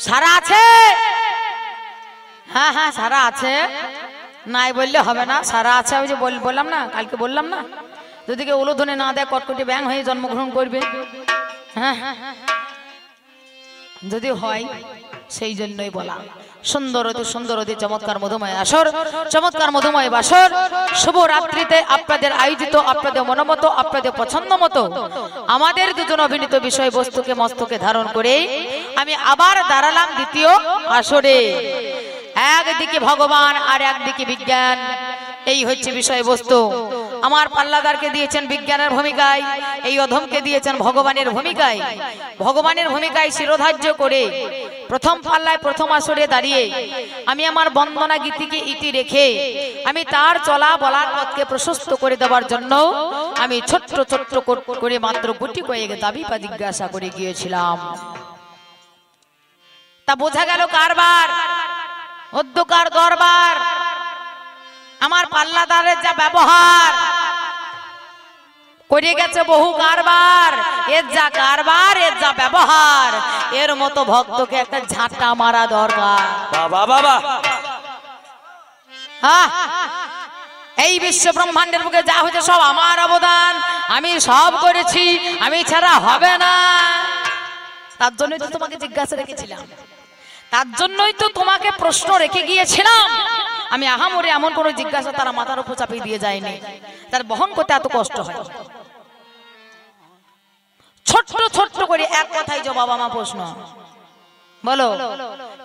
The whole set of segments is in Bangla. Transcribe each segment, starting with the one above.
সারা আছে? হ্যাঁ হ্যাঁ সারা আছে, নাই বললে হবে না, সারা আছে। ওই যে বললাম না, কালকে বললাম না, যদি কেউ উলুধ্বনি না দেয় কটকটি ব্যাং হয়ে জন্মগ্রহণ করবে। হ্যাঁ যদি হয় সেই জন্যই বলা। সুন্দর অতি সুন্দর অতি চমৎকার মধুময় আসর, চমৎকার মধুময় বাসর, শুভ রাত্রিতে আপনাদের আয়োজিত, আপনাদের মনোমত, আপনাদের পছন্দ মতো আমাদের দুজন অভিনীত বিষয়বস্তুকে মস্তকে ধারণ করে আমি আবার দাঁড়ালাম দ্বিতীয় আসরে। একদিকে ভগবান আর একদিকে বিজ্ঞান, এই হচ্ছে বিষয়বস্তু। আমার পাল্লাদারকে দিয়েছেন বিজ্ঞানের ভূমিকায়, এই অধমকে দিয়েছেন ভগবানের ভূমিকায়। ভগবানের ভূমিকায় শিরোধার্য করে প্রথম পাল্লায় প্রথম আসরে দাঁড়িয়ে আমি আমার বন্দনা গীতিকে ইতি রেখে আমি তার চলা বলার পথকে প্রশস্ত করে দেওয়ার জন্য আমি ছোট্ট ছোট্ট করে মাত্র গুটি কয়েক দাবি বা জিজ্ঞাসা করে গিয়েছিলাম। তা বোঝা গেল কারবার, অধ্যকার দরবার, আমার পাল্লাদারের যা ব্যবহার করে গেছে বহু কারবার, এর যা কারবার, এর যা ব্যবহার, এর মতো ভক্তকে একটা ঝাঁটা মারা দরকার। বাবা বাবা, হ্যাঁ এই বিশ্ব ব্রহ্মাণ্ডের বুকে যা হয়েছে সব আমার অবদান, আমি সব করেছি, আমি ছাড়া হবে না। তার জন্যই তো তোমাকে জিজ্ঞাসা রেখেছিলাম, তার জন্যই তো তোমাকে প্রশ্ন রেখে গিয়েছিলাম। আমি আহামরে এমন কোন জিজ্ঞাসা তারা মাথার উপর চাপিয়ে দিয়ে যায়নি, তার বহন করতে এত কষ্ট হয়। ছোট্ট ছোট্ট করে এক কথাই জবাব আমার প্রশ্ন। বলো,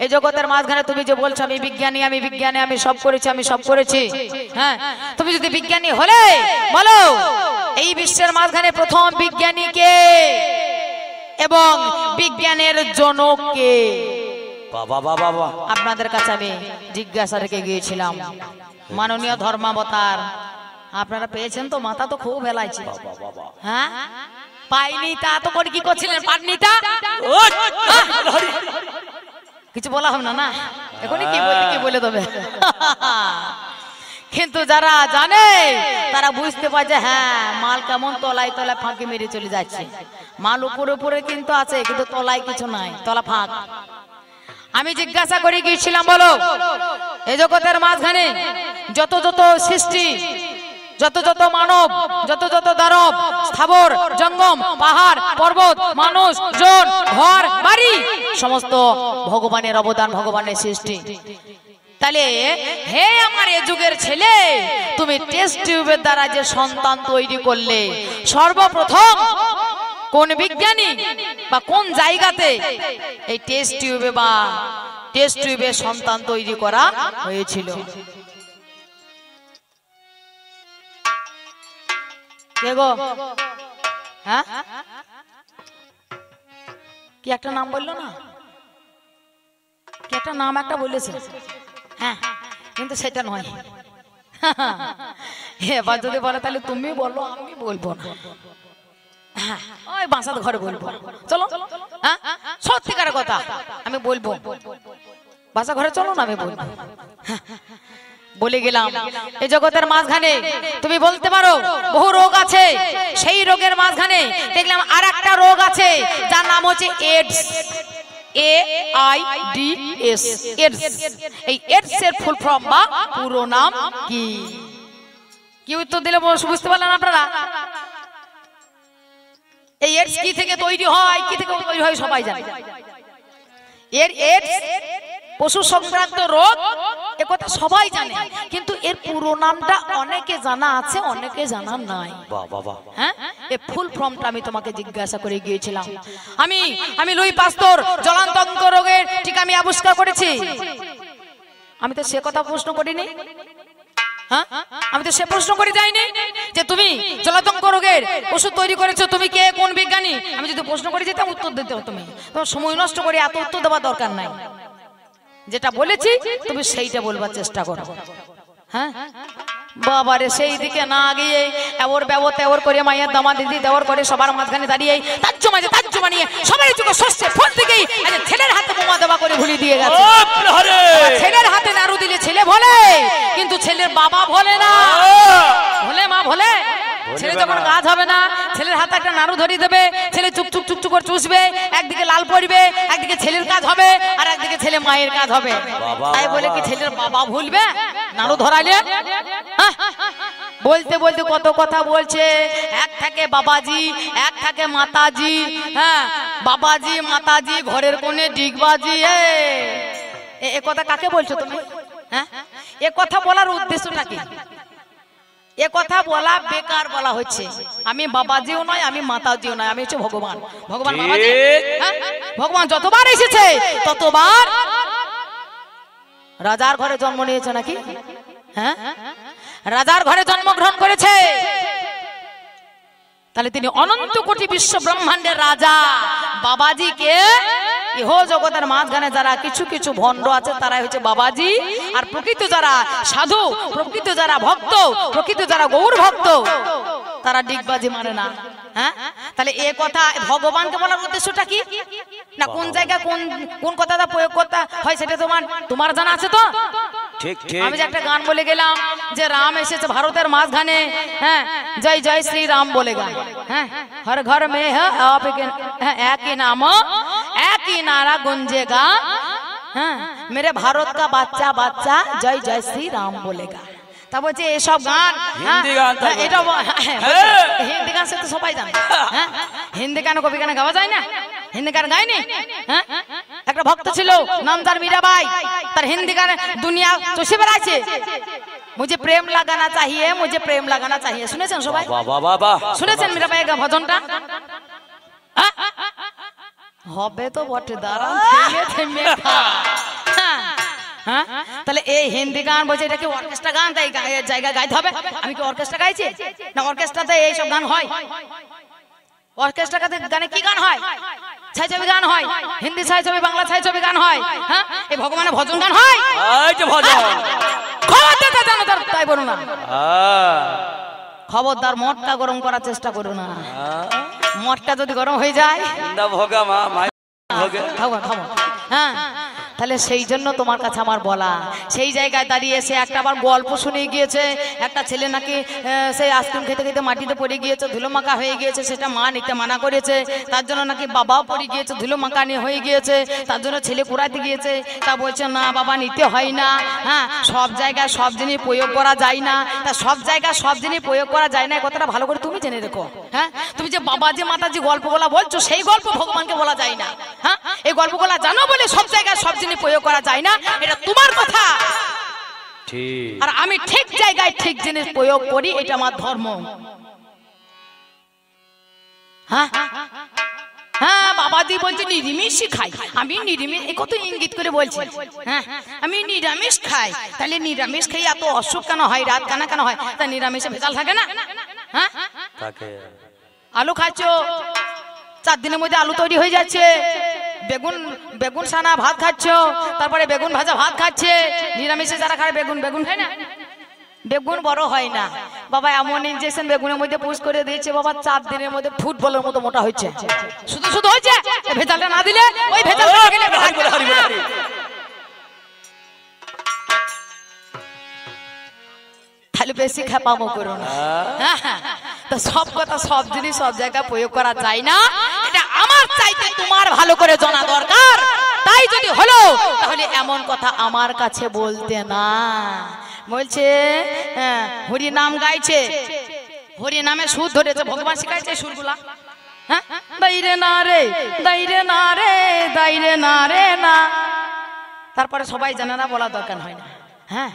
এই জগতের মাঝখানে তুমি যে বলছো আমি বিজ্ঞানী, আমি বিজ্ঞানী, আমি সব করেছি, আমি সব করেছি, হ্যাঁ তুমি যদি বিজ্ঞানী হলে বলো এই বিশ্বের মাঝখানে প্রথম বিজ্ঞানী কে এবং বিজ্ঞানের জনক কে? বাবা বাবা বাবা, আপনাদের কাছে আমি জিজ্ঞাসা রেখে গিয়েছিলাম। মাননীয় ধর্মাবতার আপনারা পেয়েছেন তো? মাথা তো খুব হেলাইছে। হ্যাঁ পাইনি তা তো করে কি করছিলেন? পাটনিটা কিছু বলা হবে না, না এখনই কি বলে দেবে। কিন্তু যারা জানে তারা বুঝতে পারে যে হ্যাঁ মাল কেমন তলায় তলায় ফাঁকি মেরে চলে যাচ্ছে। মাল উপরে উপরে কিন্তু আছে, কিন্তু তলায় কিছু নাই, তলা ফাঁক। আমি জিজ্ঞাসা করে গিয়েছিলাম, বলো এই জগতের মাঝখানে যত যত সৃষ্টি, যত যত মানব, যত যত দানব, স্থাবর জঙ্গম, পাহাড় পর্বত, মানুষ জন, ঘর বাড়ি, সমস্ত ভগবানের অবদান, ভগবানের সৃষ্টি। তাহলে হে আমার এ যুগের ছেলে, তুমি টেস্ট টিউবের দ্বারা যে সন্তান তৈরি করলে, সর্বপ্রথম কোন বিজ্ঞানী বা কোন জায়গাতে এই টেস্ট টিউবে বা টেস্ট টিউবে সন্তান তৈরি করা হয়েছিল? কে গো? হ্যাঁ কি একটা নাম বললো না? কি একটা নাম একটা বলেছে, হ্যাঁ কিন্তু সেটা নয়। এবার যদি বলে তাহলে তুমি বলো, আমি বলবো না। ওই বাসার ঘরে বলবো, চলো হ্যাঁ সত্যিকার কথা আমি বলবো, বাসা ঘরে চলো না, আমি বলবো। বলে গেলাম এই জগতের মাঝখানে তুমি বলতে পারো বহু রোগ আছে, সেই রোগের মাঝখানে দেখলাম আর একটা রোগ আছে যার নাম হচ্ছে এডস। AIDS, AIDS. এই এডস এর ফুল ফর্ম বা পুরো নাম কি? কি উত্তর দিলে বুঝতে পারলেন আপনারা? এই এডস কি থেকে তৈরি হয়, কি থেকে তৈরি হয় সবাই জানে। এর এডস পশু সংক্রান্ত রোগ, এ কথা সবাই জানে, কিন্তু এর পুরো নামটা অনেকে জানা আছে, অনেকে জানা নাই। হ্যাঁ এই ফুল ফর্মটা আমি তোমাকে জিজ্ঞাসা করে গিয়েছিলাম। আমি লুই পাস্তুর জ্বলন্ত রোগের টিকা আমি আবিষ্কার করেছি, আমি তো সে কথা প্রশ্ন করিনি। হ্যাঁ আমি তো সে প্রশ্ন করে যাইনি যে তুমি জলাতঙ্ক রোগের ওষুধ তৈরি করেছো, তুমি কে, কোন বিজ্ঞানী? আমি যদি প্রশ্ন করে যেতাম উত্তর দিতে, তুমি তোমার সময় নষ্ট করে এত উত্তর দেওয়ার দরকার নাই। যেটা বলেছি তুমি সেইটা বলবার চেষ্টা করো। হ্যাঁ বাবারে সেই দিকে না গিয়ে এওর ব্যবত এওর করে মায়ের দামা দিদি দেওয়ার করে সবার মাঝখানে দাঁড়িয়ে তাজ্জুমা নিয়ে সবাই চোখে শস্যে ফোন থেকেই ছেলের হাতে বোমা দেওয়া করে ভুলিয়ে দিয়ে গেছে। ছেলের হাতে নাড়ু দিলে ছেলে ভোলে, কিন্তু ছেলের বাবা ভোলে না। ভোলে মা ভোলে, ছেলে যখন কাজ হবে না ছেলের হাতে একটা নাড়ু ধরিয়ে দেবে, ছেলে চুপ চুপ চুপ চুপ করে চুষবে, একদিকে লাল পড়বে, একদিকে ছেলের কাজ হবে আর একদিকে ছেলে মায়ের কাজ হবে। তাই বলে কি ছেলের বাবা ভুলবে? নাড়ু ধরালে বলতে বলতে কত কথা বলছে। এক থাকে বাবাজি, এক থাকে মাতাজি। হ্যাঁ, বাবাজি মাতাজি ঘরের কোণে ডিগবাজি। এ কথা কাকে বলছো তুমি? হ্যাঁ, এ কথা বলার উদ্দেশ্যটা কি? এ কথা বলা বেকার বলা হচ্ছে। আমি বাবাজিও নয়, আমি মাতাজিও নয়, আমি হচ্ছে ভগবান। ভগবান বাবাজি, ভগবান যতবার এসেছে ততবার রাজার ঘরে জন্ম নিয়েছে নাকি? হ্যাঁ, রাজার ঘরে জন্মগ্রহণ করেছে। তাহলে তিনি অনন্ত কোটি বিশ্ব ব্রহ্মাণ্ডের রাজা। বাবাজিকে ইহ জগতের মাঝখানে যারা কিছু কিছু ভণ্ড আছে তারাই হচ্ছে বাবাজি। আর প্রকৃত যারা সাধু, প্রকৃত যারা ভক্ত, প্রকৃত যারা গৌর ভক্ত, তারা ডিগবাজি মানে না। হ্যাঁ, তাহলে এ কথা ভগবানকে বলার উদ্দেশ্যটা কি? না কোন জায়গা কোন কোন কথাটা প্রয়োগ করতে হয় সেটা তোমার জানা আছে তো? ঠিক ঠিক। আমি যে একটা গান বলে গেলাম যে রাম এসেছে ভারতের মাঝখানে। হ্যাঁ, জয় জয় শ্রী রাম বলে গান। হ্যাঁ, হর ঘর মে এক ही नाम एक ही नारा गूंजेगा। হ্যাঁ, मेरे भारत का बच्चा बच्चा जय जय श्री राम बोलेगा। তা বলছে এসব গান হিন্দি গান, এটা হিন্দি গান সে তো সবাই জানে। হ্যাঁ, হিন্দি গান কবি গানে গাওয়া যায় না? হিন্দি গান গায়নি? হ্যাঁ, একটা ভক্ত ছিল নাম তার মীরাবাই, তার হিন্দি গানে দুনিয়া চষে বেড়াচ্ছে। মুঝে প্রেম লাগানা চাহিয়ে, মুঝে প্রেম লাগানা চাহিয়ে। শুনেছেন সবাই? শুনেছেন মীরাবাই ভজনটা? হবে তো বটে, দাঁড়ান থেমে থেমে খা। হ্যাঁ, তাহলে এই হিন্দি গান বলছে এটা কি অর্কেস্ট্রা গান, তাই জায়গা গাইতে হবে? আমি কি অর্কেস্ট্রা গাইছি না? অর্কেস্ট্রাতে এইসব গান হয়? অর্কেস্ট্রা গানে কি গান হয়? ছায়াছবি গান হয়, হিন্দি ছায়াছবি, বাংলা ছায়াছবি গান হয়। হ্যাঁ, এই ভগবানের ভজন গান হয়। খবরদার জানো তাই বলো না, খবরদার মদটা গরম করার চেষ্টা করো না। মদটা যদি গরম হয়ে যায়, হ্যাঁ, তাহলে সেই জন্য তোমার কাছে আমার বলা। সেই জায়গায় দাঁড়িয়ে সে একটা আবার গল্প শুনে গিয়েছে। একটা ছেলে নাকি সেই আইসক্রিম খেতে খেতে মাটিতে পড়ে গিয়েছে, ধুলো মাখা হয়ে গিয়েছে, সেটা মা নিতে মানা করেছে। তার জন্য নাকি বাবাও পড়ে গিয়েছে, ধুলো মাখা নিয়ে হয়ে গিয়েছে, তার জন্য ছেলে কুড়াতে গিয়েছে। তা বলছে না বাবা, নিতে হয় না। হ্যাঁ, সব জায়গায় সব জিনিস প্রয়োগ করা যায় না। তা সব জায়গায় সব জিনিস প্রয়োগ করা যায় না, কথাটা ভালো করে তুমি জেনে রেখো। হ্যাঁ, তুমি যে বাবাজি মাতাজি গল্পগুলা বলছো, সেই গল্প ভগবানকে বলা যায় না। হ্যাঁ, এই গল্পগুলা জানো বলে সব জায়গায় সব জিনিস প্রয়োগ করা যায় না, এটা তোমার কথা। আর আমি ঠিক জায়গায় ঠিক জিনিস প্রয়োগ করি, এটা আমার ধর্ম। হ্যাঁ হ্যাঁ, বাবাজি বলছে নিরামিষ খাই। আমি নিরামিষ, এই কত ইঙ্গিত করে বলছি। হ্যাঁ, আমি নিরামিষ খাই। তাহলে নিরামিষ খাই এত অসুখ কেন হয়, রাত কানা কেন হয়? তা নিরামিষে ভেজাল থাকে না? হ্যাঁ, আলু খাচ্ছ, 4 দিনের মধ্যে আলু তৈরি হয়ে যাচ্ছে। বেগুন সানা ভাত খাচ্ছ, তারপরে বেগুন ভাজা ভাত খাচ্ছে। নিরামিষে যারা খায় বেগুন খায় না, বেগুন বড় হয় না বাবা। এমন ইনজেকশন বেগুনের মধ্যে পুশ করে দিয়েছে বাবা, 4 দিনের মধ্যে ফুটবলের মতো মোটা হচ্ছে। শুধু শুধু হয়েছে, ভেজালটা না দিলে ওই ভেজাল তাহলে বেশি খেপামো করো না। তো সব কথা সব জিনিস সব জায়গায় প্রয়োগ করা যায় না, এটা আমার চাইতে তোমার ভালো করে জানা দরকার। তাই যদি হলো তাহলে এমন কথা আমার কাছে বলতে না। বলছে হরি নাম গাইছে, হরি নামে সুর ধরেছে, ভগবান শিখাইছে সুরগুলা। হ্যাঁ, দাইরে না রে, দাইরে না রে, দাইরে না রে না। তারপরে সবাই জানে না, বলা দরকার হয় না। হ্যাঁ,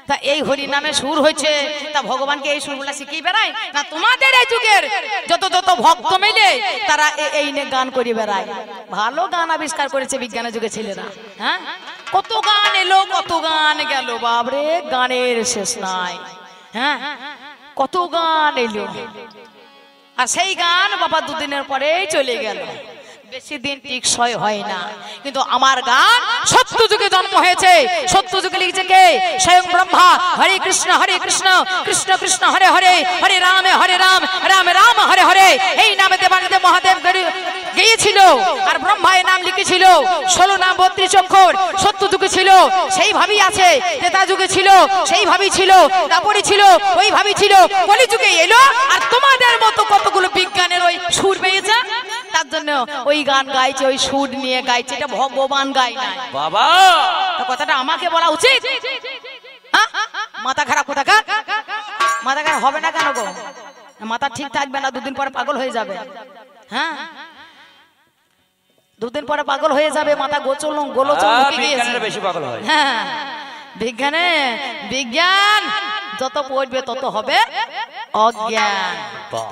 তা এই হরি নামে সুর হয়েছে, তা ভগবানকে এই সুরগুলা শিখিয়ে বেড়ায় না? তোমাদের এই যুগের যত যত ভক্ত মিলে তারা এই নিয়ে গান করে বেড়ায়। ভালো গান আবিষ্কার করেছে বিজ্ঞানের যুগে ছেলেরা। হ্যাঁ, কত গান এলো, কত গান গেল, বাবরে গানের শেষ নাই। হ্যাঁ, কত গান এলো, আর সেই গান বাবা 2 দিনের পরেই চলে গেল, বেশি দিন টিকসই হয় না। কিন্তু আমার গান সত্য যুগে জন্ম হয়েছে। সত্য যুগে লিখেছে কে? স্বয়ং ব্রহ্মা। হরে কৃষ্ণ কৃষ্ণ কৃষ্ণ হরে হরে, হরে রাম রাম রাম রাম হরে হরে। এই নামে দেবানিদেব মহাদেব গেয়েছিল আর ব্রহ্মায় নাম লিখেছিল 16 নাম 32 অক্ষর। সত্য যুগে ছিল সেইভাবেই আছে, ত্রেতা যুগে ছিল সেইভাবেই ছিল, তারপরে ছিল ওইভাবেই ছিল, কলি যুগে এলো আর তোমাদের মতো কতগুলো বিজ্ঞানের ওই সুর পেয়েছে, তার জন্য ওই গান গাইছে, ওই সুর নিয়ে গাইছে। এটা ভগবান গায় না বাবা। কথাটা আমাকে বলা উচিত? মাথা খারাপ কোথাকার? মাথা খারাপ হবে না কেন গো? মাথা ঠিক থাকবে না, দুদিন পরে পাগল হয়ে যাবে। হ্যাঁ, দুদিন পরে পাগল হয়ে যাবে, মাথা গোলোচন ঢুকে গিয়েছে। বেশি পাগল হয়। হ্যাঁ, বিজ্ঞান যত পড়বে তত হবে অজ্ঞান।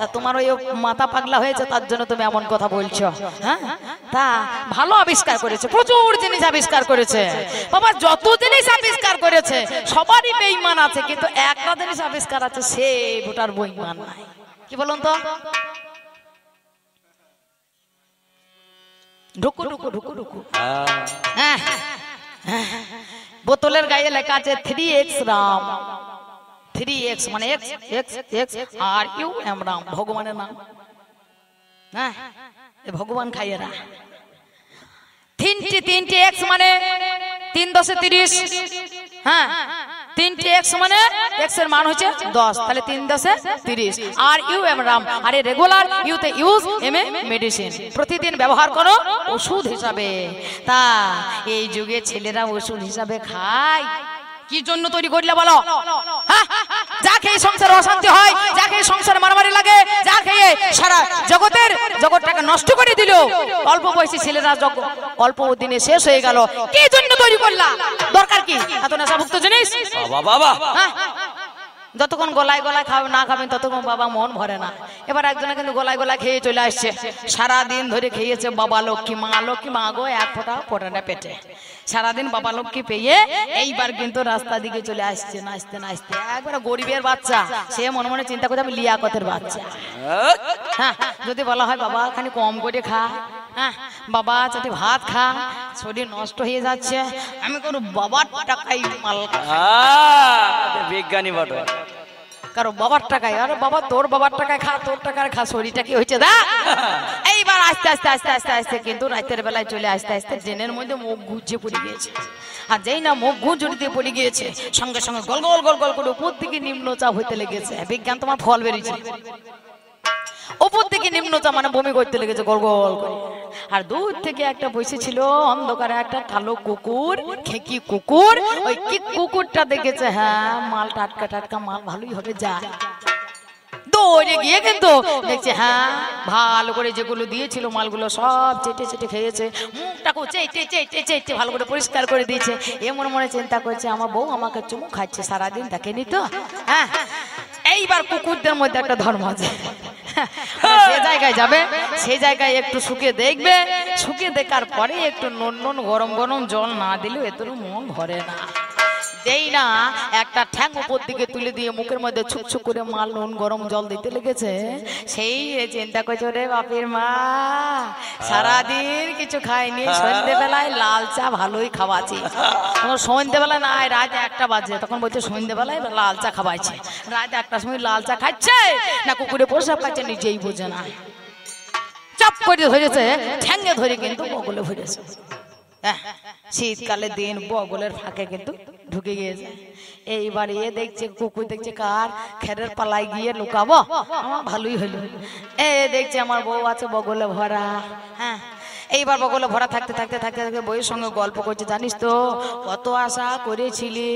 তা তোমার ওই মাথা পাগলা হয়েছে, তার জন্য তুমি এমন কথা বলছো। হ্যাঁ, তা ভালো আবিষ্কার করেছে, প্রচুর জিনিস আবিষ্কার করেছে বাবা। যত জিনিস আবিষ্কার করেছে সবারই বেঈমান আছে, কিন্তু একটা জিনিস আবিষ্কার আছে, সে ভোটার বেঈমান নাই। কি বলুন তো? ঢুকু ঢুকু ঢুকু ঢুকু। হ্যাঁ, বোতলের গায়ে লেখা আছে 3x রাম। 3x মানে XXRUM রাম, ভগবানের নাম। হ্যাঁ, ভগবান খাইয়েরা। 3টি X মানে 3 × 10 = 30। হ্যাঁ, 3টি X মানে X এর মান হচ্ছে 10, তাহলে 3 × 10 = 30। আর UM রাম, আরে রেগুলার, ইউতে ইউজ, এম এ মেডিসিন, প্রতিদিন ব্যবহার করো ওষুধ হিসাবে। তা এই যুগে ছেলেরা ওষুধ হিসাবে খায় কি জন্য তৈরি করলে বলো? হ্যাঁ, যা খেয়ে সংসারে অশান্তি হয়, যা খেয়ে সংসারে মারামারি লাগে, যা খেয়ে সারা জগৎটাকে নষ্ট করে দিল। অল্প বয়সী ছেলেরা অল্প দিনে শেষ হয়ে গেল। কি জন্য তৈরি করলা? দরকার কি এত নেশাভুক্ত জিনিস? বাবা, যতক্ষণ গলায় না খাবেন ততক্ষণ বাবা মন ভরে না। এবার একজনে কিন্তু গলায় খেয়ে চলে আসছে, সারাদিন ধরে খেয়েছে বাবা লক্ষ্মী, মা গো এক ফোঁটা ফোটে না পেটে। সারাদিন বাবা লক্ষ্মী পেয়ে এইবার কিন্তু রাস্তা দিকে চলে আসছে, নাচতে একবার গরিবের বাচ্চা, সে মনে মনে চিন্তা করতে, আমি লিয়াকতের বাচ্চা। হ্যাঁ, যদি বলা হয় বাবা খানি কম করে খা, হ্যাঁ বাবা চাটি ভাত খা, শরীর নষ্ট হয়ে যাচ্ছে, আমি কোনো বাবার টাকাই মাল বিজ্ঞানী বটে, কারো বাবার টাকায়। আরে বাবা তোর বাবার টাকায় খা, তোর টাকার খা, শরীরটা কি হয়েছে দা? এইবার আস্তে কিন্তু রাতের বেলায় চলে আস্তে ড্রেনের মধ্যে মুখ গুজে পড়ে গিয়েছে। আর যেই না মুখ গুজে পড়ে গিয়েছে, সঙ্গে সঙ্গে গল গল করে উপর দিকে নিম্নচাপ হইতে লেগেছে। বিজ্ঞান তোমার ফল বেরিয়েছে, উপর থেকে নিম্নচাপ মানে বমি করতে লেগেছে গল করে। আর দূর থেকে একটা বসেছিল অন্ধকারে একটা কালো কুকুর, খেকি কুকুর। ওই কি কুকুরটা দেখেছে, হ্যাঁ মাল টাটকা মাল ভালোই হবে, যায় দৌড়ে গিয়ে কিন্তু দেখছে হ্যাঁ ভালো করে যেগুলো দিয়েছিল মালগুলো সব চেটে খেয়েছে, মুখটাকে চেটে ভালো করে পরিষ্কার করে দিয়েছে। এ মনে চিন্তা করছে আমার বউ আমাকে চুমু খাচ্ছে, সারাদিন দেখেনি তো। হ্যাঁ, এইবার কুকুরদের মধ্যে একটা ধর্ম আছে, যে জায়গায় যাবে সেই জায়গায় একটু শুকে দেখবে, শুকে দেখার পরে একটু নুন গরম জল না দিলেও এত মন ভরে না। যেই না একটা ঠ্যাং উপর দিকে তুলে দিয়ে মুখের মধ্যে ছুকছুক করে মাল নুন গরম জল দিতে লেগেছে, সেই চিন্তা করছে রে বাপের মা সারাদিন কিছু খায়নি, সন্ধ্যেবেলায় লাল চা ভালোই খাওয়াছি। সন্ধ্যেবেলায় না, রাত 1টা বাজে, তখন বলছে সন্ধ্যেবেলায় লাল চা খাওয়াইছে। রাত 1টার সময় লাল চা খাচ্ছে না কুকুরে প্রসাব খাচ্ছে, নিজেই বোঝে না, চাপ করে ধরেছে, ঠ্যাঙ্গে ধরে কিন্তু বগলে ভরেছে। শীতকালে দিন বগলের ফাঁকে কিন্তু ঢুকে গিয়েছে। এইবার এ দেখছে কুকুর দেখছে কার খেরের পালায় গিয়ে লুকাবো, আমার ভালোই হলো। এ দেখছে আমার বউ আছে বগলে ভরা। হ্যাঁ, এইবার বগলে ভরা থাকতে বউয়ের সঙ্গে গল্প করছে, জানিস তো কত আশা করেছিলি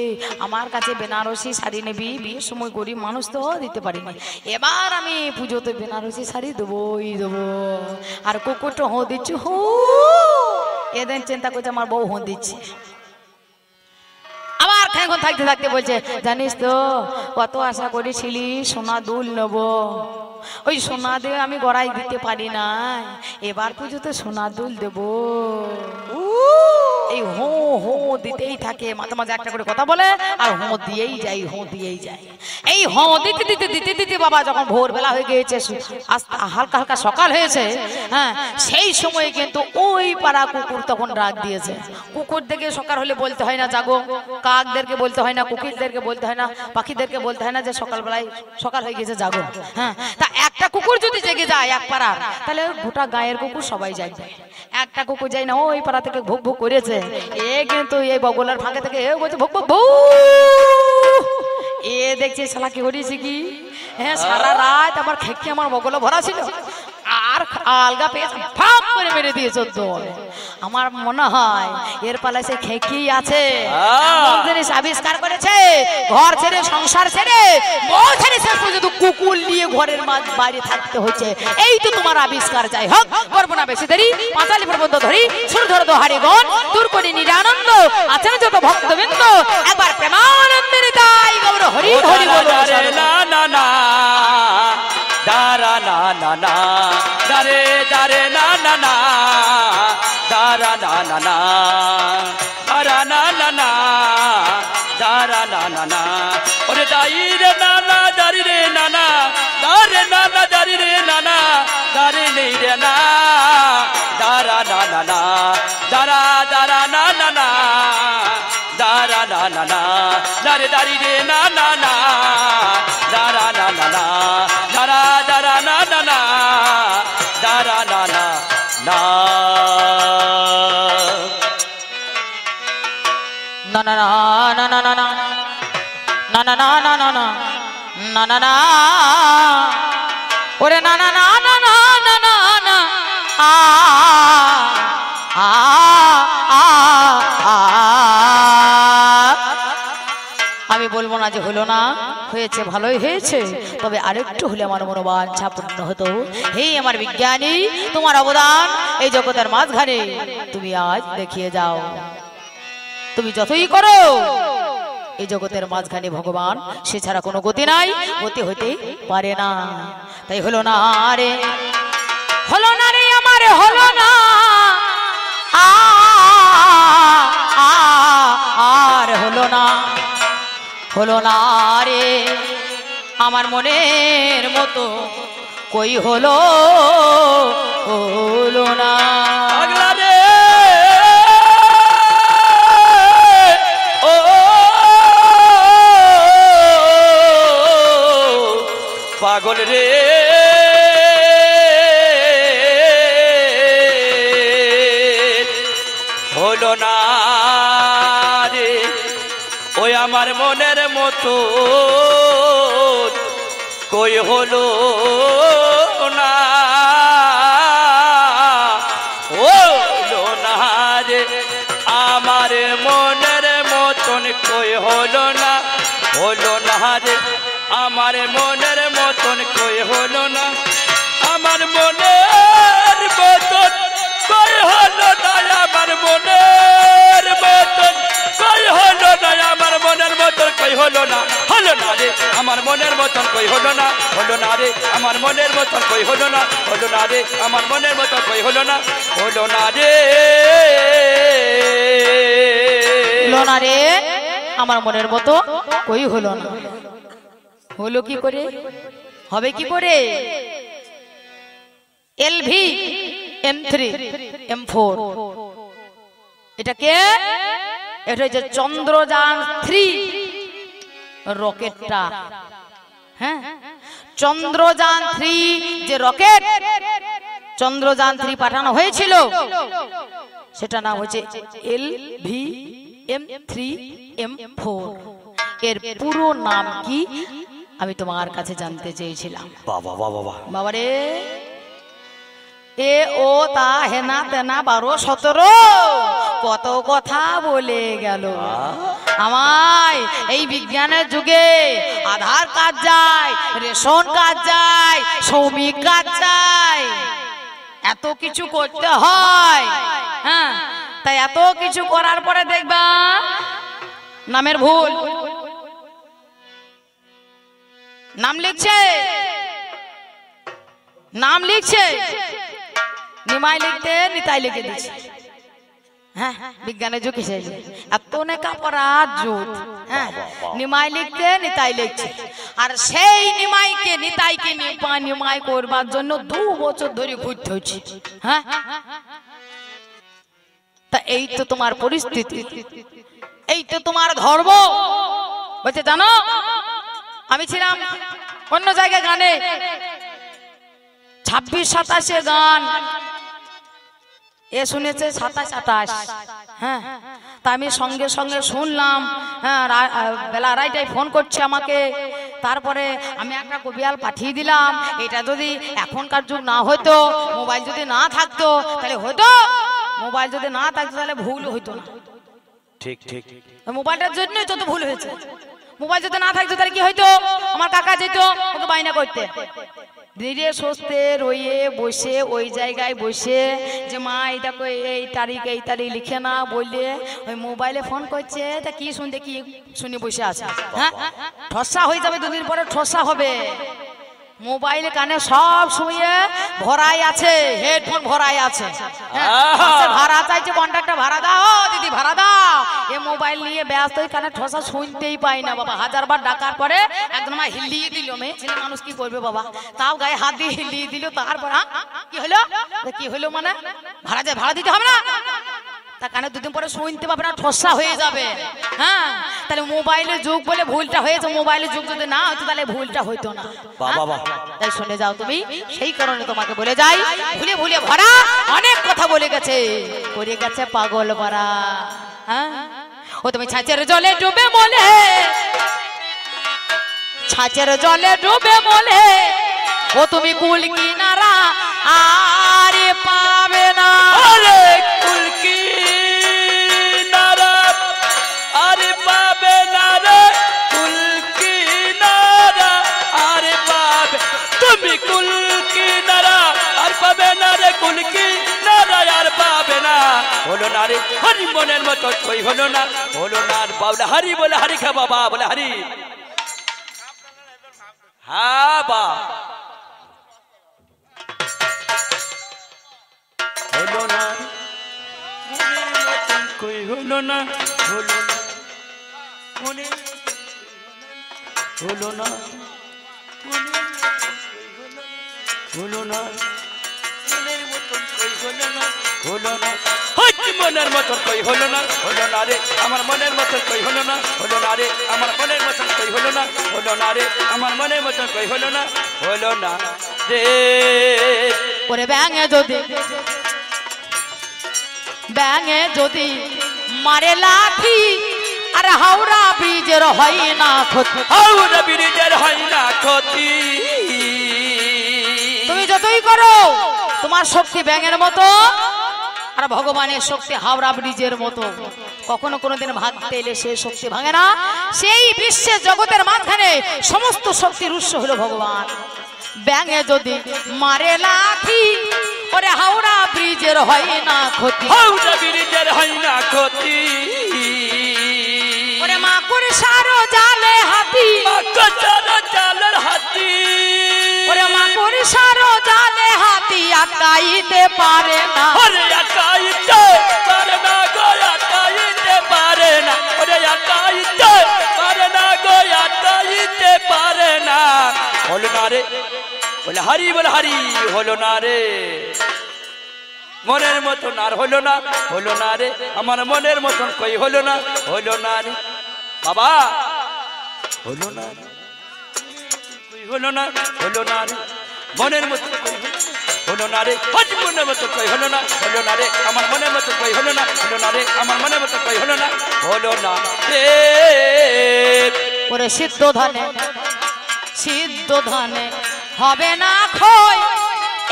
আমার কাছে বেনারসি শাড়ি নেবি, বিয়ের সময় গরিব মানুষ তো দিতে পারিনি, এবার আমি পুজোতে বেনারসি শাড়ি দেবো। আর কুকুরটা হো দিচ্ছে, হু এদিন চিন্তা করছে আমার বউ হো দিচ্ছে। আবার খানিকক্ষণ থাকতে বলছে, জানিস তো কত আশা করেছিলি সোনা দুল নেব, ওই সোনা দিয়ে আমি গড়াই দিতে পারি না, এবার পুজোতে সোনা দুল দেবো। এই হো দিতেই থাকে, মাঝে মাঝে একটা করে কথা বলে আর হো দিয়েই যায়, হো দিয়েই যায়। এই হো দিতে দিতে দিতে দিতে বাবা যখন ভোরবেলা হয়ে গিয়েছে, হালকা হালকা সকাল হয়েছে, হ্যাঁ, সেই সময় কিন্তু ওই পাড়া কুকুর তখন ডাক দিয়েছে। কুকুরদেরকে সকাল হলে বলতে হয় না জাগো, কাকদেরকে বলতে হয় না, কুকিরদেরকে বলতে হয় না, পাখিদেরকে বলতে হয় না যে সকালবেলায় সকাল হয়ে গেছে জাগো। হ্যাঁ, তা একটা কুকুর যদি জেগে যায় এক পাড়ার, তাহলে গোটা গায়ের কুকুর সবাই জাগবে। একটা কুকুর যায় না, ওই পাড়া থেকে ভুক ভুক করেছে, এ কিন্তু এই বগলার ফাঁকে থেকে এ বলছে ভুক ভুক ভু, এ দেখছে শালা কি করেছে কি, হ্যাঁ সারা রাত আমার খেকি আমার বগলে ভরা ছিল, আর আলগা পেয়ে ফাপ করে মেরে দিয়েছে দৌড়। আমার মনে হয় এর পালায় সে খেকি আছে, এমন জিনিস আবিষ্কার করেছে, ঘর ছেড়ে সংসার ছেড়ে বউ ছেড়ে শেষ পর্যন্ত কুকুর নিয়ে ঘরের বাইরে থাকতে হচ্ছে। এই তো তোমার আবিষ্কার, যাই হোক করবো না বেশি দেরি, পাঁচালি পর্যন্ত ধরি সুর ধরে তো হারিগণ দূর করি নিরানন্দ আছেন যত ভক্তবৃন্দ, একবার প্রেমানন্দের তাই গৌর হরি হরি বল। না না না দারা না না না দারে দারে না না না দারা না না না দারা না না না দারা না না না ওরে দাই রে না না দারি রে না না দারে না না দারি রে না না দারে নেই রে না দারা না না না দারা দারা না না না দারা না না না দারে দারি রে না না না দারা না না না দারা দারা না না না দারা না না না না না না না না না না না না না না না না না ওরে না না না না না না না না আ আ আ আমি বলবো না যে হলো না, হয়েছে ভালোই হয়েছে, তবে আরেকটু হলে আমার মনোবাঞ্ছা পূর্ণ হতো। হে আমার বিজ্ঞানী, তোমার অবদান এই জগতের মাঝখানে তুমি আজ দেখিয়ে যাও। তুমি যতই করো এই জগতের মাঝখানে ভগবান সে ছাড়া কোনো গতি নাই, গতি হতে পারে না। তাই হলো না রে, হলো না রে আমার, হলো না আর হলো না, হলো না রে আমার মনের মতো কই হলো, হলো না রে ও পাগল রে হলো না রে ওই আমার মনের মতো কই হলো না, হলো না রে আমার মনের মতন কই হলো না, হলো না রে আমার মনের মতন কই হলো না, আমার মনের মতন কই হলো না, আমার মনের মতন কই হলো না, আমার মনের মতন কই হলো না, হলো না রে আমার মনের মতন কই হলো না, হলো না রে আমার মনের মতন কই হলো না, হলো না রে আমার মনের মতন কই হলো না, হলো না রে, হলো না রে আমার মনের মতো কই হলো না। হলো কি করে, হবে কি করে? LV M3 M4 এটা কে? এটা হচ্ছে চন্দ্রযান 3 রকেটটা। হ্যাঁ, চন্দ্রযান 3 যে রকেট চন্দ্রযান 3 পাঠানো হয়েছিল সেটা নাম হচ্ছে LV M3 M4। এর পুরো নাম কি আমি তোমার কাছে জানতে চেয়েছিলাম। বাবা বাবা বাবা রে, এ ও তা হেনা তেনা 12-17 কত কথা বলে গেল। আমায় এই বিজ্ঞানের যুগে আধার কার্ড যায়, রেশন কার্ড যায়, শ্রমিক কার্ড যায়, এত কিছু করতে হয়। হ্যাঁ, তাই এত কিছু করার পরে দেখবা নামের ভুল, নাম লিখছে, নাম লিখছে নিমাই লিখতে নিতাই লিখে দিচ্ছে। হ্যাঁ বিজ্ঞানের যুগ এসেছে, এত নেকাপরাধ যুগ। হ্যাঁ নিমাই লিখতে নিতাই লিখছে, আর সেই নিমাইকে নিতাইকে নিমাই করবার জন্য 2 বছর ধরে ঘুরতে হচ্ছে। হ্যাঁ তা এই তো তোমার পরিস্থিতি, এই তো তোমার ধর্ম। বলছে জানো আমি ছিলাম অন্য জায়গায় গানে, 26-27 গান এ শুনেছে, 27-28। হ্যাঁ তা আমি সঙ্গে সঙ্গে শুনলাম। হ্যাঁ বেলা 2:30টায় ফোন করছে আমাকে, তারপরে আমি একটা কবিয়াল পাঠিয়ে দিলাম। এটা যদি এখনকার যুগ না হতো, মোবাইল যদি না থাকতো তাহলে হতো, মোবাইল যদি না থাকতো তাহলে ভুল হইতো না। ঠিক ঠিক, মোবাইলটার জন্যই তো ভুল হয়েছে। মোবাইল যদি না থাকতো তাহলে কি হইতো, আমার কাকা যেত ওকে বাইনা করতে, ধীরে সুস্থে রয়ে বসে ওই জায়গায় বসে যে মা এই দেখো এই তারিখ লিখে না বললে, ওই মোবাইলে ফোন করছে, তা কি শুনতে কি শুনে বসে আছে। হ্যাঁ ঠসা হয়ে যাবে, 2 দিন পরে ঠসা হবে। মোবাইলে কানে সব শুয়ে ভরাই আছে, হেডফোন ভরাই আছে। ভাড়া চাইছে, কন্ট্রাক্টর ভাড়া দাও, দিদি ভাড়া দাও। এ মোবাইল নিয়ে ব্যস্ত, কানে ঠসা শুনতেই পাই না বাবা। 1000 বার ডাকার পরে একদম হিলিয়ে দিল। মেয়ে ছেলে মানুষ কি করবে বাবা, তাও গায়ে হাত দিয়ে হিলিয়ে দিল। তারপর কি হলো, কি হলো মানে ভাড়া দিতে হবে না, তা কানে 2 দিন পরে শুনতে পাবে না, ঠসা হয়ে যাবে। হ্যাঁ তাহলে মোবাইলের যুগ বলে ভুলটা হয়েছে, মোবাইলের যুগ যদি না হতো তাহলে ভুলটা হইতো না। তাই শুনে যাও তুমি, সেই কারণে তোমাকে বলে যাই, ভুলে ভুলে ভরা অনেক কথা বলে গেছে, করে গেছে পাগল ভরা। হ্যাঁ ও তুমি ছাঁচের জলে ডুবে মলে, ছাঁচের জলে ডুবে মলে, ও তুমি কুল কিনারা আরে পাবে না। আরে কুল কিনারা আরে পাবে না রে, কুল কিনারা আরে পাবে, তুমি কুল কিনারা আর পাবে না রে, কুল কিনারা আর পাবে না। হলো না রে হরি, মনের মতো কই হলো না, হলো না বাবলা হরি বলে হরি খা বাবা বলে হরি। হ্যাঁ বা হলো না, কই হলো না, হলো না মনে, হলো না হলো না, মনের মতন কই হলো না, হলো না মনের মতন কই হলো না, হলো না রে আমার মনের মতন কই হলো না, হলো না রে আমার মনের মতন কই হলো না, হলো না রে আমার মনের মতন কই হলো না, হলো না রে। ওরে ব্যাঙে যদি মারে লাঠি, আর হাওড়া ব্রিজের হয় না ক্ষতি, হাওড়া ব্রিজের হয় না ক্ষতি। তুমি যতই করো তোমার শক্তি ব্যাঙের মতো, আর ভগবানের শক্তি হাওড়া ব্রিজের মতো। কখনো কোনোদিন ভাঙতে এলে সেই শক্তি ভাঙে না। সেই বিশ্বের জগতের মাঝখানে সমস্ত শক্তির উৎস হলো ভগবান। ব্যাঙে যদি মারে লাঠি, ওরে হাওড়া ব্রিজের হয় না ক্ষতি, হাওড়া ব্রিজের হয় না ক্ষতি। ওরে মাকুর সারো জালে হাতি, মাকুর সারো জালের হাতি, ওরে মাকুর সারো জালে হাতি আটকাইতে পারে না, ওরে আটকাইতে পারে না গো, আটকাইতে পারে না, ওরে আটকাইতে পারে না গো, আটকাইতে পারে না। হলো না রে বলে হরি বলে হরি, হলো না রে মনের মতন আর হলো না, হলো না রে আমার মনের মতন কই হলো না, হলো না রে বাবা, হলো না কই হলো না, হলো না রে মনের মতন কই হলো না রে, হজ মনের মতন কই হলো না, হলো না রে আমার মনের মতন কই হলো না, হলো না রে আমার মনের মতন কই হলো না, হলো না রে। ওরে সিদ্ধ ধানে হবে না খই,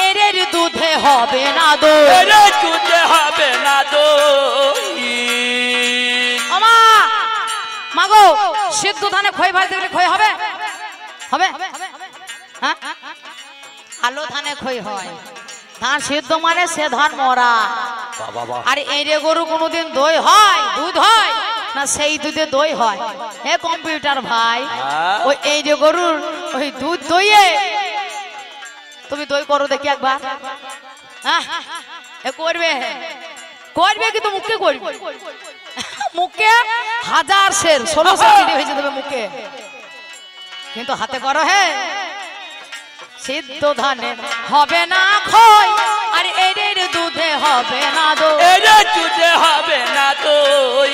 এর দুধে হবে না দই, এর দুধে হবে না দই। মাগো সিদ্ধ ধানে খই ভাজতে গেলে খই হবে, হবে? হ্যাঁ আলো ধানে খই হয়, ধান সিদ্ধ মানে সে ধান মরা। আর এই রে গরু কোনোদিন দই হয়, দুধ হয় না, সেই দুধে দই হয়। হে কম্পিউটার ভাই, ওই এই যে গরুর ওই দুধ দইয়ে তুমি দই করো দেখি একবার। হ্যাঁ করবে, করবে কিন্তু মুখে করবে, মুখে 1000 সের 1600 চিনি ভেজে দেবে মুখে, কিন্তু হাতে করো হে সিদ্ধ ধানে হবে না খই, আর এর দুধে হবে না দই, এর দুধে হবে না দই,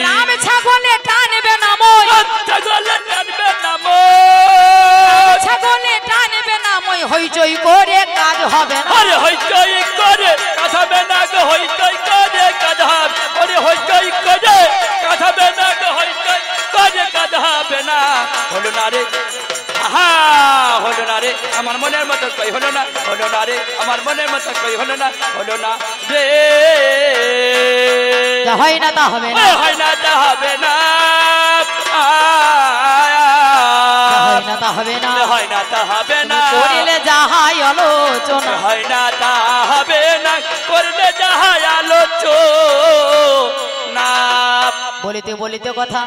রাম ছাগলে টানবে না মই, ছাগলে টানবে না মই, ছাগলে টানবে না মই, হইচই করে কাজ হবে না, আরে হইচই করে কাজ হবে না গো, হইচই করে কাজ হবে, আরে হইচই করে কাজ হবে না গো, হইচই করে কাজ হবে না। হলো না রে আহা, হলো না রে আমার মনের মতো কই হলো না, হলো না রে আমার মনের মতো কই হলো না, হলো না রে, হয় না তা হবে না, হয় না তা হবে না, হয় না তা হবে না, হয় না তা হবে না, করিলে যাহাই আলোচনা, হয় না তা হবে না, করলে যাহাই আলোচনা। বলিতে বলিতে কথা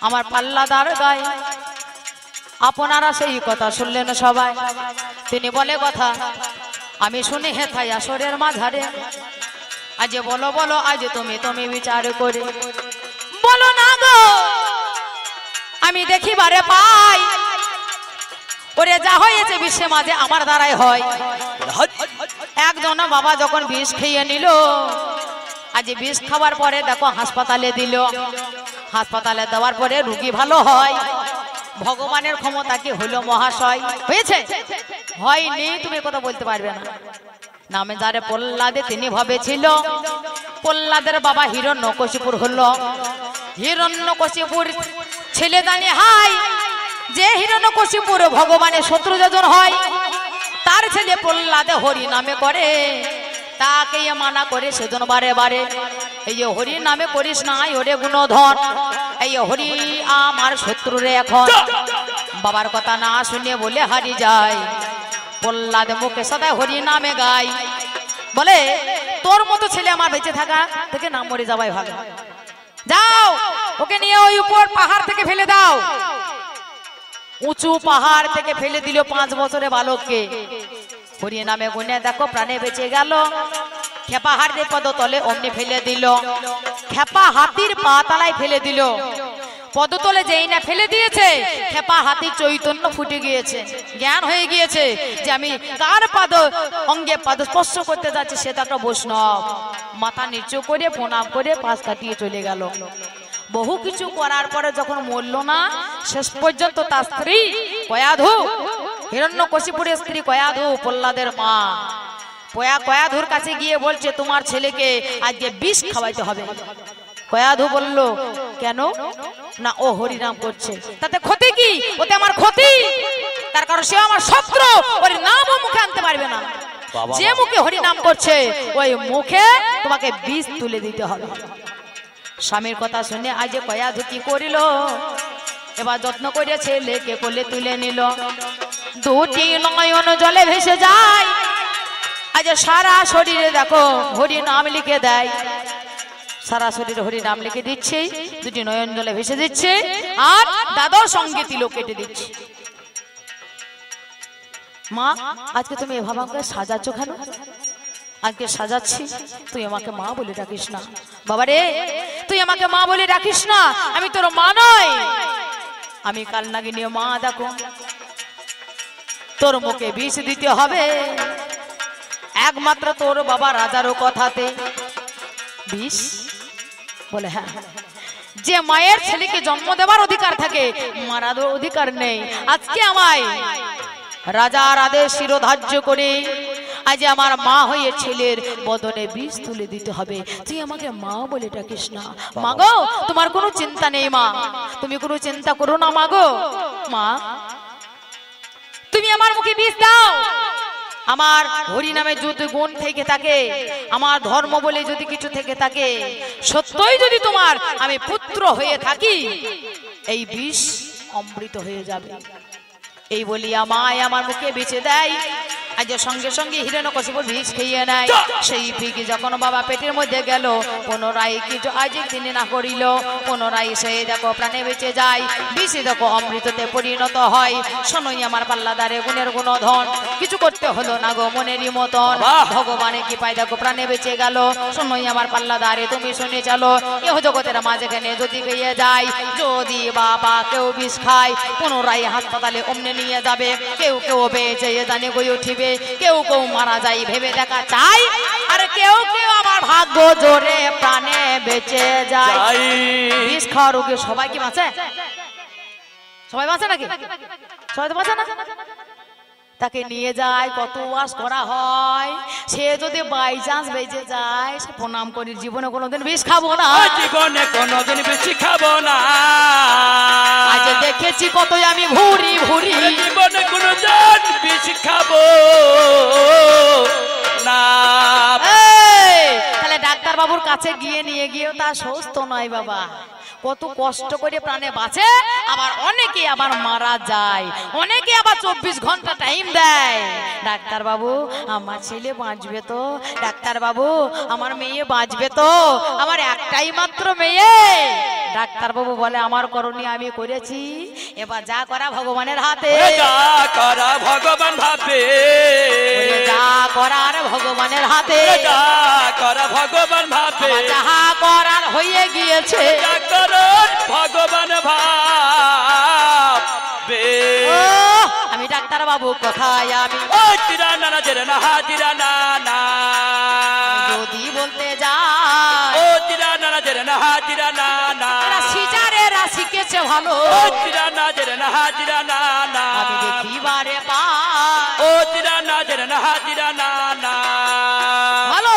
আমার পাল্লাদার গায়ে, আপনারা সেই কথা শুনলেন সবাই, তিনি বলে কথা আমি শুনি হেথায় আসরের মাঝারে, আজ বলো বলো আজ তুমি তুমি বিচার করে বলো না গো, আমি দেখিবারে পাই, ওরে যা হয়েছে বিশ্বে মাঝে আমার দ্বারাই হয়। একজন বাবা যখন বিষ খেয়ে নিল, আজ বিষ খাওয়ার পরে দেখো হাসপাতালে দিল, হাসপাতালে দেওয়ার পরে রোগী ভালো হয়, ভগবানের ক্ষমতা কি হলো মহাশয়? হয়েছে? হয়নি, তুমি কথা বলতে পারবে না। নামে যারে প্রহ্লাদে তিনি ভবেছিল, প্রহ্লাদের বাবা হিরণ্যকশিপুর হলো, হিরণ্যকশিপুর ছেলে জানি হাই, যে হিরণ্যকশিপুর ভগবানের শত্রু যজন হয়, তার ছেলে প্রহ্লাদে হরি নামে করে, তাকে মানা করে সেজন বারে বারে এই যে হরি নামে করিস না ওরে গুণধর, এই হরি আমার শত্রু রে এখন, বাবার কথা না শুনে বলে হারি যায়, প্রহ্লাদ মুখে সদাই হরি নামে গাই, বলে তোর মতো ছেলে আমার বেঁচে থাকা থেকে না মরে যাওয়াই ভালো, যাও ওকে নিয়ে ওই উপর পাহাড় থেকে ফেলে দাও। উঁচু পাহাড় থেকে ফেলে দিল 5 বছরের বালককে, হরি নামে গুনে দেখো প্রাণে বেঁচে গেল। খেপা হাতির পদতলে অমনি ফেলে দিল, খেপা হাতির পা তলায় ফেলে দিল, পদতলে যেই না ফেলে দিয়েছে, খেপা হাতির চৈতন্য ফুটে গিয়েছে, জ্ঞান হয়ে গিয়েছে যে আমি কার পাদ অঙ্গে পাদ স্পর্শ করতে যাচ্ছি, সে তো একটা বৈষ্ণব। মাথা নিচু করে প্রণাম করে পাশ কাটিয়ে চলে গেল। বহু কিছু করার পরে যখন মরল না, শেষ পর্যন্ত তার স্ত্রী কয়াধু, হিরণ্যকশিপুরের স্ত্রী কয়াধু, প্রহ্লাদের মা, কয়াধুর কাছে গিয়ে বলছে তোমার ছেলেকে আজকে বিষ খাওয়াইতে হবে। কয়াধু বলল কেন? না ও হরিনাম করছে, তাতে ক্ষতি কি? ওতে আমার ক্ষতি, তার কারণ সে আমার শত্রু, ওর নামও মুখে আনতে পারবে না। যে মুখে হরিনাম করছে ওই মুখে তোমাকে বিষ তুলে দিতে হবে। স্বামীর কথা শুনে আজ কয়াধু কি করিল, এবার যত্ন করে ছেলেকে কোলে তুলে নিল, দুটি নয়ন জলে ভেসে যায়, আজ সারা শরীরে দেখো হরি নাম লিখে দেয়, সারা শরীরে হরি নাম লিখে দিচ্ছে, দুটি নয়ন জলে ভেসে দিচ্ছে, আর দাদার সঙ্গে তিলক কেটে দিচ্ছে। মা আজকে তুমি এভাবে আমাকে সাজাচ্ছ কেন? আজকে সাজাচ্ছি, তুই আমাকে মা বলে ডাকিস না। বাবা রে, তুই আমাকে মা বলে ডাকিস না, আমি তোর মা নই, আমি কাল নাগিনী মা। দেখো তোর মুখে বিষ দিতে হবে, একমাত্র তোর বাবা রাজারও কথাতে। বিষ? বলে হ্যাঁ, যে মায়ের ছেলেকে জন্ম দেওয়ার অধিকার থাকে, মারার অধিকার নেই। আজকে আমায় রাজার আদেশ শিরোধার্য করে আজ আমার মা হয়ে ছেলের বদনে বিষ তুলে দিতে হবে, তুই আমাকে মা বলে ডাকিস না। মা গো, তোমার কোনো চিন্তা নেই মা, তুমি কোনো চিন্তা করো না মা গো। মা তুমি আমার মুখে বিষ দাও, আমার হরি নামে যদি গুণ থেকে থাকে, আমার ধর্ম বলে যদি কিছু থেকে থাকে, সত্যই যদি তোমার আমি পুত্র হয়ে থাকি, এই বিষ অমৃত হয়ে যাবে। এই বলিয়া মায় আমার মুখে বেঁচে দেয়, আজ সঙ্গে সঙ্গে হিরণ্যকশিপু বিষ খেয়ে নেয়। সেই বিষ যখন বাবা পেটের মধ্যে গেল, পুনরায় কিছু আজ তিনি না করিল, পুনরায় সে দেখো প্রাণে বেঁচে যায়। বিষে দেখো অমৃততে পরিণত হয়। শোনোই আমার পাল্লাদারে গুণের গুণধন, কিছু করতে হলো না গো মনেরই মতন। ভগবানের কি পাই দেখো প্রাণে বেঁচে গেল। শোনোই আমার পাল্লাদারে তুমি শুনে চলো, এহ জগতের মাঝখানে যদি গিয়ে যায়, যদি বাবা কেউ বিষ খায়, পুনরায় হাসপাতালে অমনে নিয়ে যাবে। কেউ কেউ বেঁচে জানে গই উঠিবে, কেউ কেউ মারা যায় ভেবে দেখা চাই, আর কেউ কেউ আমার ভাগ্য জোরে প্রাণে বেঁচে যায়। বিষ খাওয়ার রোগে সবাই কি বাঁচে? সবাই বাঁচে নাকি? সবাই তো বাঁচে না। তাকে নিয়ে যায়, কত ওয়াজ করা হয়। সে যদি বাই চান্স বেঁচে যায়, সে প্রণাম করি, জীবনে কোনোদিন বিষ খাবো না, জীবনে কোনোদিন বিষ খাবো না। আজ দেখেছি কতই আমি ঘুরি ঘুরি, জীবনে কোনোদিন বিষ খাবো না। তাহলে ডাক্তার বাবুর কাছে গিয়ে নিয়ে গিয়েও তা সুস্থ নয় বাবা। কত কষ্ট করে প্রাণে বাঁচে, আবার অনেকে আবার মারা যায়, অনেকে আবার 24 ঘন্টা টাইম দেয়। ডাক্তার বাবু আমার ছেলে বাঁচবে তো, ডাক্তার বাবু আমার মেয়ে বাঁচবে তো, আমার একটাই মাত্র মেয়ে। ডাক্তার বাবু বলে আমার করণীয় আমি করেছি, এবার যা করা ভগবানের হাতে। যা করা ভগবান ভাবে, যা করার ভগবানের হাতে, যা করা ভগবান ভাবে, যাহা করার হয়ে গিয়েছে ভগবান ভাবে। আমি ডাক্তার বাবু কোথায় আমি যদি বলতে যাই, সিজারেরা শিখেছে ভালো, আমি দেখিবারে ভালো।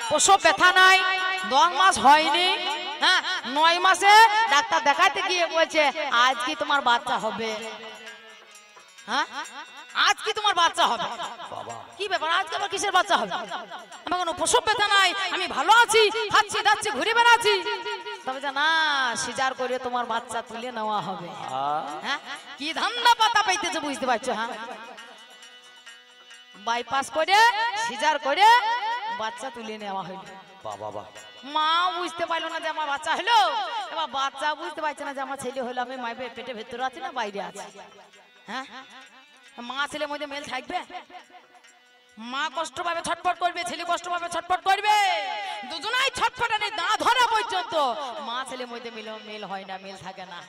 প্রসব ব্যথা নাই, 10 মাস হয়নি, হ্যাঁ 9 মাসে ডাক্তার দেখাতে গিয়ে বলছে আজ কি তোমার বাচ্চা হবে। হ্যাঁ আজ কি তোমার বাচ্চা হবে? কি ব্যাপার, আজকে আবার কিসের বাচ্চা হবে? আমার কোনো প্রসব ব্যথা নাই, আমি ভালো আছি, খাচ্ছি দাচ্ছি ঘুরে বেড়াচ্ছি। তবে না, সিজার করে তোমার বাচ্চা তুলে নেওয়া হবে। হ্যাঁ কি ধান্দা পাতা পাইতেছে বুঝতে পারছো? হ্যাঁ বাইপাস করে সিজার করে বাচ্চা তুলে নেওয়া হইল। মা বুঝতে পারলো না যে আমার বাচ্চা হলো, এবার বাচ্চা বুঝতে পারছে না যে আমার ছেলে হলো। আমি মায়ের পেটে ভেতরে আছি না বাইরে আছি? হ্যাঁ মা ছেলের মধ্যে মেল থাকবে? মা কষ্ট পাবে, ছটফট করবে, ছেলে কষ্ট পাবে, ছটফট করবে, দুজনাই ছটফটানি না ধরা পর্যন্ত মা ছেলের মধ্যে মেল হয় না, মেল থাকে না।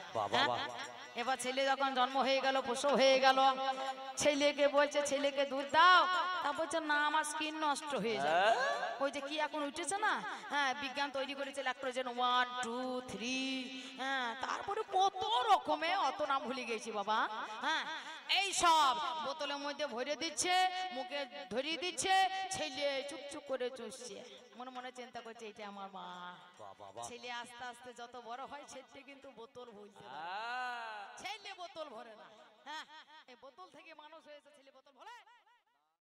এবার ছেলে যখন জন্ম হয়ে গেল, প্রসব হয়ে গেল, ছেলেকে বলছে ছেলেকে দুধ দাও, তা বলছে না আমার স্কিন নষ্ট হয়ে যায়। ওই যে কি এখন উঠেছে না, হ্যাঁ বিজ্ঞান তৈরি করেছে ল্যাক্টোজেন 1 2 3, হ্যাঁ তারপরে কত রকমে, অত নাম ভুলে গেছি বাবা। হ্যাঁ এই সব বোতলের মধ্যে ভরে দিচ্ছে, মুখে ধরিয়ে দিচ্ছে, ছেলে চুপচুপ করে চুষছে, মনে মনে চিন্তা করছে এটা আমার মা। ছেলে আস্তে আস্তে যত বড় হয়, ছেলে কিন্তু বোতল ভরতে ছেলে বোতল ভরে না। হ্যাঁ এই বোতল থেকে মানুষ হয়েছে, ছেলে বোতল ভরে।